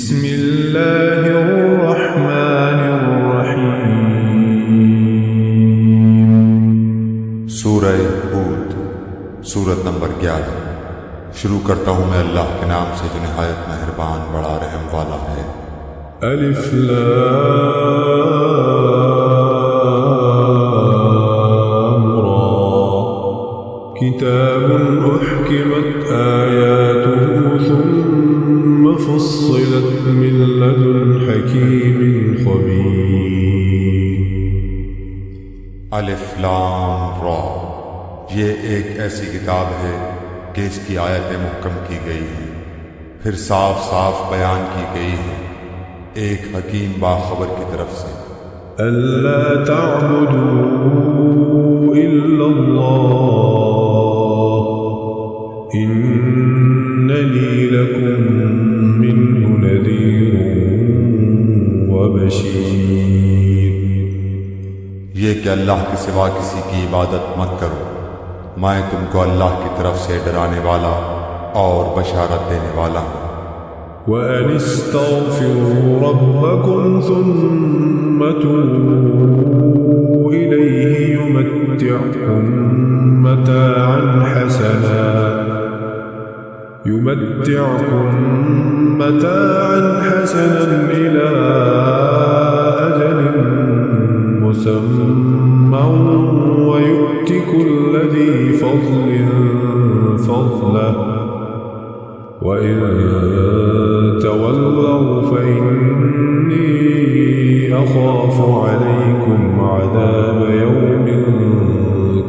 بسم اللہ الرحمن الرحیم۔ سورہ ہود، سورت نمبر 11۔ شروع کرتا ہوں میں اللہ کے نام سے جو نہایت مہربان بڑا رحم والا ہے۔ الف لام را، کتاب احکمت آیاته ثم فصلت من لدن حکیم خبیر۔ الف لام را، یہ ایک ایسی کتاب ہے کہ اس کی آیتیں محکم کی گئی ہیں، پھر صاف صاف بیان کی گئی ہیں، ایک حکیم باخبر کی طرف سے۔ الا تعبدوا الا اللہ اننی لکم منہ نذیر وبشیر۔ یہ کہ اللہ کے سوا کسی کی عبادت مت کرو، میں تم کو اللہ کی طرف سے ڈرانے والا اور بشارت دینے والا ہوں۔ وَأَنِ اسْتَغْفِرُوا رَبَّكُمْ ثُمَّ تُوبُوا إِلَيْهِ يُمَتِّعْكُمْ مَتَاعًا حَسَنًا إِلَى أَجَلٍ مُّسَمًّى وَيُؤْتِ كُلَّ ذِي فَضْلٍ فَضْلَهُ وَإِن تَوَلَّوْا فَإِنِّي أَخَافُ عَلَيْكُمْ عَذَابَ يَوْمٍ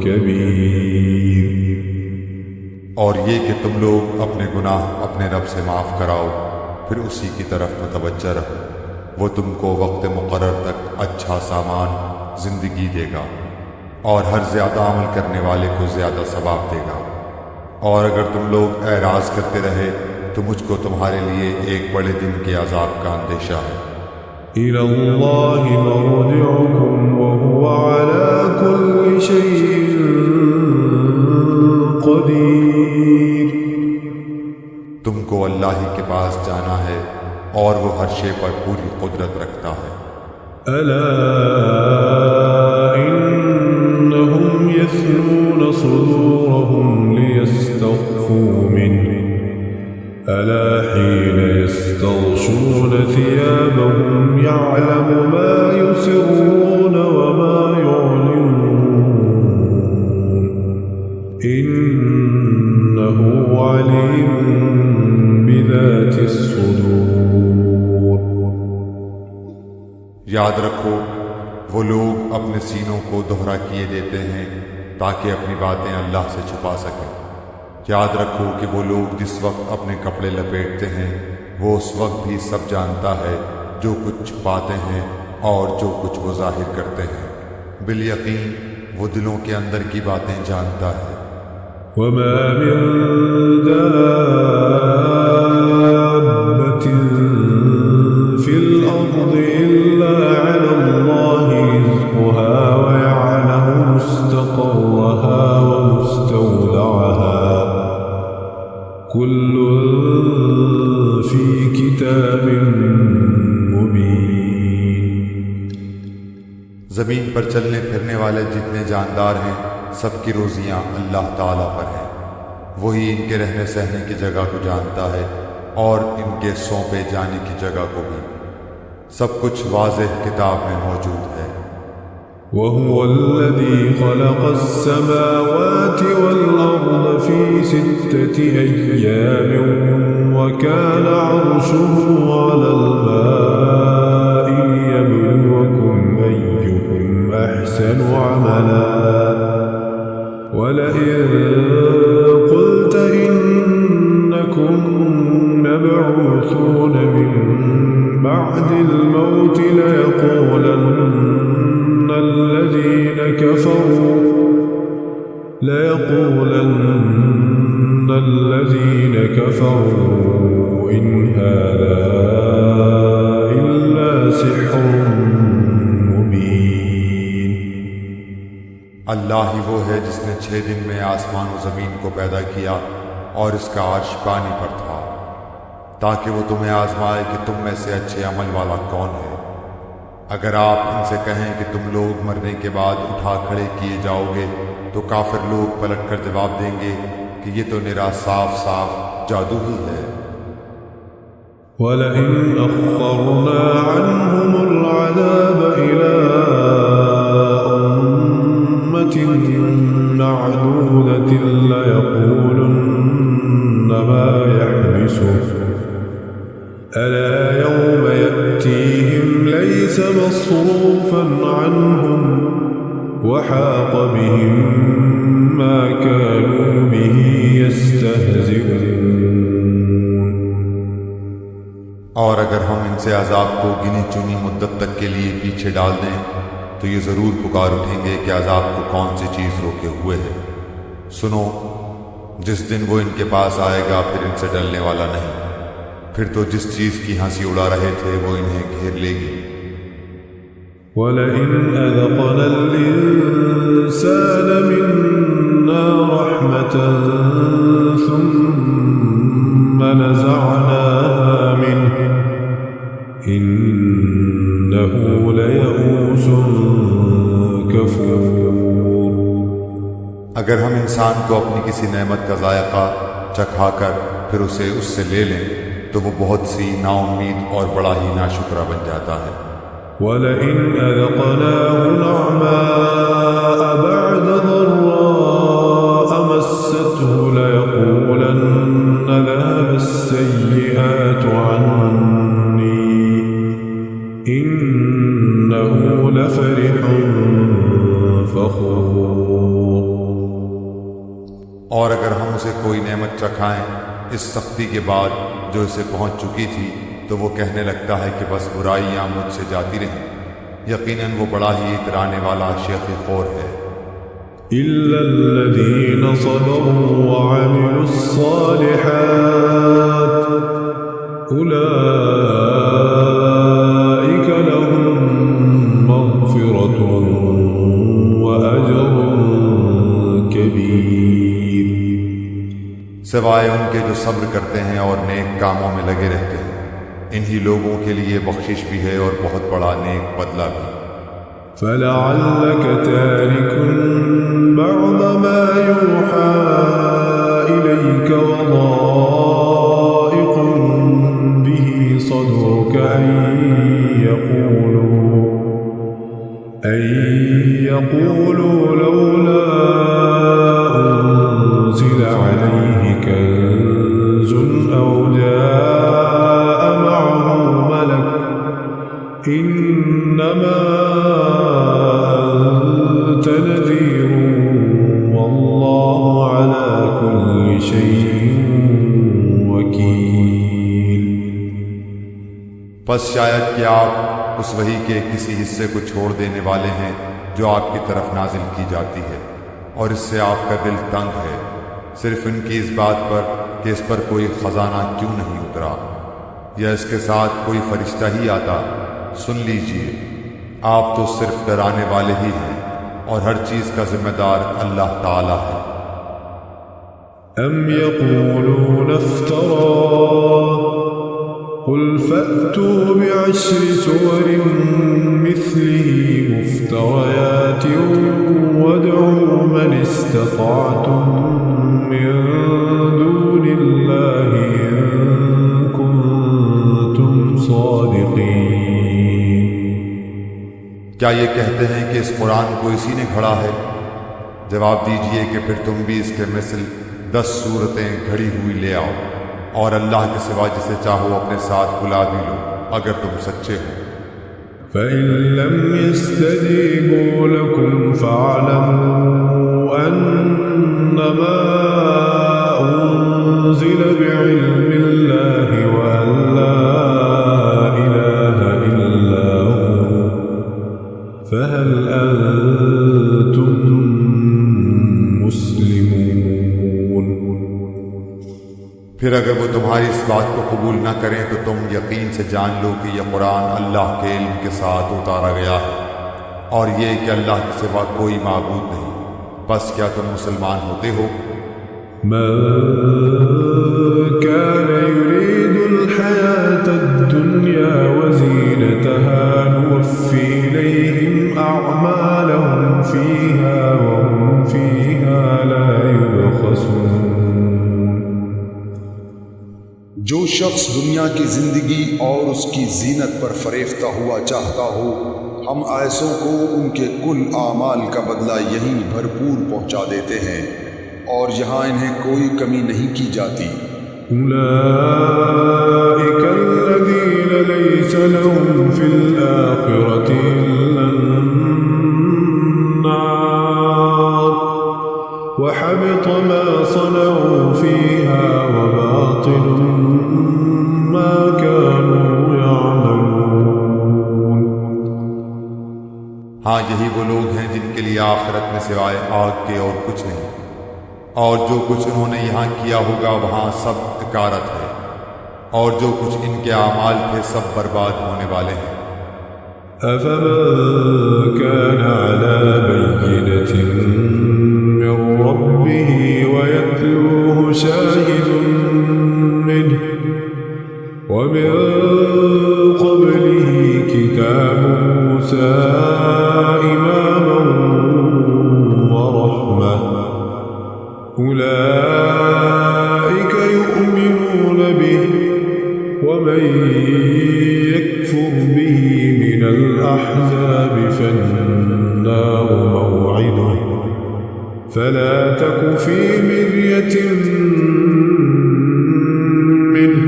كَبِيرٍ۔ اور یہ کہ تم لوگ اپنے گناہ اپنے رب سے معاف کراؤ، پھر اسی کی طرف متوجہ رہو، وہ تم کو وقت مقرر تک اچھا سامان زندگی دے گا، اور ہر زیادہ عمل کرنے والے کو زیادہ ثواب دے گا۔ اور اگر تم لوگ اعراض کرتے رہے تو مجھ کو تمہارے لیے ایک بڑے دن کے عذاب کا اندیشہ ہے۔ إِلَى اللَّهِ مَرْجِعُكُمْ وَهُوَ عَلَى كُلِّ شَيْءٍ قَدِيرٌ۔ تم کو اللہ ہی کے پاس جانا ہے اور وہ ہر شے پر پوری قدرت رکھتا ہے۔ أَلَا إِنَّهُمْ يَثْنُونَ صُدُورَهُمْ لِيَسْتَخْفُوا مِنْهُ أَلَا حِينَ يَسْتَغْشُونَ ثِيَابَهُمْ يَعْلَمُ مَا يُسِرُّونَ وَمَا يُعْلِنُونَ إِنَّهُ عَلِيمٌ بِذَاتِ الصُّدُورِ۔ یاد رکھو، وہ لوگ اپنے سینوں کو دوہرا کیے دیتے ہیں تاکہ اپنی باتیں اللہ سے چھپا سکیں۔ یاد رکھو کہ وہ لوگ جس وقت اپنے کپڑے لپیٹتے ہیں وہ اس وقت بھی سب جانتا ہے، جو کچھ چھپاتے ہیں اور جو کچھ وہ ظاہر کرتے ہیں۔ بالیقین وہ دلوں کے اندر کی باتیں جانتا ہے۔ وَمَا مِن دَابَّةٍ فِي الْأَرْضِ إِلَّا عَلَى اللَّهِ رِزْقُهَا وَيَعْلَمُ مُسْتَقَرَّهَا وَمُسْتَوْدَعَهَا كُلٌّ فِي كِتَابٍ مُبِينٍ۔ زمین پر چلنے پھرنے والے جتنے جاندار ہیں سب کی روزیاں اللہ تعالیٰ پر ہیں، وہی ان کے رہنے سہنے کی جگہ کو جانتا ہے اور ان کے سونپے جانے کی جگہ کو بھی۔ سب کچھ واضح کتاب میں موجود ہے۔ وَهُوَ الَّذِي خَلَقَ السَّمَاوَاتِ وَالْأَرْضَ فِي 6 أَيَّامٍ وَكَانَ عَرْشُهُ عَلَى الْمَاءِ لِيَبْلُوَكُمْ أَيُّكُمْ أَحْسَنُ عَمَلًا وَلَئِن قُلْتَ إِنَّكُمْ مَبْعُوثُونَ مِن بَعْدِ الْمَوْتِ لَيَقُولَنَّ الَّذِينَ كَفَرُوا إِنْ هَذَا إِلَّا سِحْرٌ مُبِينٌ۔ اللہ ہی وہ ہے جس نے 6 دن میں آسمان و زمین کو پیدا کیا اور اس کا عرش پانی پر تھا۔ تاکہ وہ تمہیں آزمائے کہ تم میں سے اچھے عمل والا کون ہے۔ اگر آپ ان سے کہیں کہ تم لوگ مرنے کے بعد اٹھا کھڑے کیے جاؤ گے تو کافر لوگ پلٹ کر جواب دیں گے کہ یہ تو نرا صاف صاف جادو ہی ہے۔ وَلَئِنْ أَخَّرْنَا عَنْهُمُ الْعَذَابَ إِلَىٰ أُمَّةٍ مَّعْدُودَةٍ لَّيَقُولُنَّ مَا يَحْبِسُهُ أَلَا يَوْمَ يَأْتِيهِمْ لَيْسَ مَصْرُوفًا عَنْهُمْ وَحَاقَ بِهِم مَّا كَانُوا بِهِ يَسْتَهْزِئُونَ۔ اور اگر ہم ان سے عذاب کو گنی چنی مدت تک کے لیے پیچھے ڈال دیں تو یہ ضرور پکار اٹھیں گے کہ عذاب کو کون سی چیز روکے ہوئے ہے۔ سنو، جس دن وہ ان کے پاس آئے گا پھر ان سے ڈرنے والا نہیں، پھر تو جس چیز کی ہنسی اڑا رہے تھے وہ انہیں گھیر لے گی۔ وَلَئِنْ أَذَقْنَا الْإِنسَانَ مِنَّا رَحْمَةً ثُمَّ نَزَعْنَاهَا مِنْهُ إِنَّهُ لَيَئُوسٌ كَفُورٌ۔ اگر ہم انسان کو اپنی کسی نعمت کا ذائقہ چکھا کر پھر اسے اس سے لے لیں تو وہ بہت سی نا امید اور بڑا ہی ناشکرا بن جاتا ہے۔ وَلَئِنْ أَذَقْنَاهُ نَعْمَاءَ بَعْدَ ضَرَّاءَ مَسَّتْهُ لَيَقُولَنَّ ذَهَبَ السَّيِّئَاتُ عَنِّي إِنَّهُ لَفَرِحٌ فَخُورٌ۔ اور اگر ہم اسے کوئی نعمت چکھائیں اس سختی کے بعد جو اسے پہنچ چکی تھی تو وہ کہنے لگتا ہے کہ بس برائیاں مجھ سے جاتی رہیں، یقیناً وہ بڑا ہی اترانے والا شیخ خور ہے۔ إِلَّا الَّذِينَ صَبَرُوا وَعَمِلُوا الصَّالِحَاتِ أُولَئِكَ لَهُم مَّغْفِرَةٌ وَأَجْرٌ كَبِيرٌ۔ سوائے ان کے جو صبر کرتے ہیں اور نیک کاموں میں لگے رہتے ہیں، انہی لوگوں کے لیے بخشش بھی ہے اور بہت بڑا نیک بدلہ بھی۔ فَلَعَلَّكَ تَارِكٌ بَعْضَ مَا يُوحَىٰ إِلَيْكَ وَضَائِقٌ بِهِ صَدْرُكَ أَن يَقُولُوا لَوْلَا أُنزِلَ عَلَيْهِ كَنزٌ أَوْ جَاءَ مَعَهُ مَلَكٌ إِنَّمَا أَنتَ نَذِيرٌ وَاللَّهُ عَلَى كُلِّ شَيْءٍ وَكِيلٌ۔ پس شاید کہ آپ اس وحی کے کسی حصے کو چھوڑ دینے والے ہیں جو آپ کی طرف نازل کی جاتی ہے، اور اس سے آپ کا دل تنگ ہے صرف ان کی اس بات پر کہ اس پر کوئی خزانہ کیوں نہیں اترا یا اس کے ساتھ کوئی فرشتہ ہی آتا۔ سن لیجئے، آپ تو صرف ڈرانے والے ہی ہیں اور ہر چیز کا ذمہ دار اللہ تعالی ہے۔ أَمْ يَقُولُونَ افْتَرَاهُ قُلْ فَأْتُوا بِعَشْرِ سُوَرٍ مِّثْلِهِ مُفْتَرَيَاتٍ وَادْعُوا مَنِ اسْتَطَعْتُم مِّن دُونِ اللَّهِ إِن كُنتُمْ صَادِقِينَ۔ کیا یہ کہتے ہیں کہ اس قرآن کو اسی نے گھڑا ہے؟ جواب دیجئے کہ پھر تم بھی اس کے مثل 10 صورتیں گھڑی ہوئی لے آؤ، اور اللہ کے سوا جسے چاہو اپنے ساتھ بلا بھی لو اگر تم سچے ہو۔ فَإِن لَّمْ يَسْتَجِيبُوا لَكُمْ فَاعْلَمُوا أَنَّمَا أُنزِلَ بِعِلْمِ اللَّهِ وَأَن لَّا إِلَٰهَ إِلَّا هُوَ فَهَلْ أَنتُم مُّسْلِمُونَ۔ پھر اگر وہ تمہاری اس بات کو قبول نہ کریں تو تم یقین سے جان لو کہ یہ قرآن اللہ کے علم کے ساتھ اتارا گیا ہے، اور یہ کہ اللہ کے سوا کوئی معبود نہیں، بس کیا تم مسلمان ہوتے ہو؟ من كان يريد الحياة الدنيا وزينتها نوفي إليهم أعمالهم فيها وهم فيها لا يبخسون. جو شخص دنیا کی زندگی اور اس کی زینت پر فریفتہ ہوا چاہتا ہو، ہم ایسوں کو ان کے کل اعمال کا بدلہ یہیں بھرپور پہنچا دیتے ہیں اور یہاں انہیں کوئی کمی نہیں کی جاتی. أولئك الذين ليس لهم في الآخرة إلا النار وحبط ما صنعوا فيها وباطل ما كانوا يعملون. ہاں یہی وہ لوگ ہیں جن کے لیے آخرت میں سوائے آگ کے اور کچھ نہیں، اور جو کچھ انہوں نے یہاں کیا ہوگا وہاں سب حقارت ہے، اور جو کچھ ان کے اعمال تھے سب برباد ہونے والے ہیں. أفمن كان على بينة من ربه ويتلوه شاهد منه ومن قبله كتاب موسى إماما ورحمة أولئك يؤمنون به ومن يكفر به من الأحزاب فالنار موعده فلا تك في مرية منه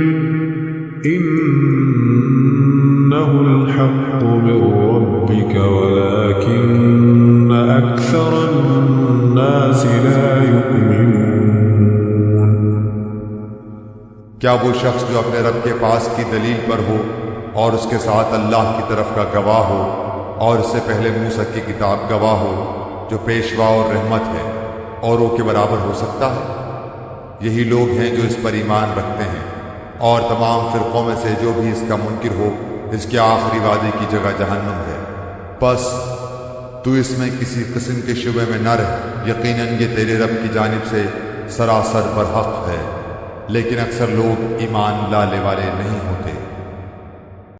إنه الحق من ربك ولكن أكثر الناس لا يؤمنون. کیا وہ شخص جو اپنے رب کے پاس کی دلیل پر ہو اور اس کے ساتھ اللہ کی طرف کا گواہ ہو اور اس سے پہلے موسیٰ کی کتاب گواہ ہو جو پیشوا اور رحمت ہے، اوروں کے برابر ہو سکتا ہے؟ یہی لوگ ہیں جو اس پر ایمان رکھتے ہیں، اور تمام فرقوں میں سے جو بھی اس کا منکر ہو اس کے آخری وعدے کی جگہ جہنم ہے. بس تو اس میں کسی قسم کے شبے میں نہ رہ، یقیناً یہ تیرے رب کی جانب سے سراسر برحق ہے، لیکن اکثر لوگ ایمان لانے والے نہیں ہوتے.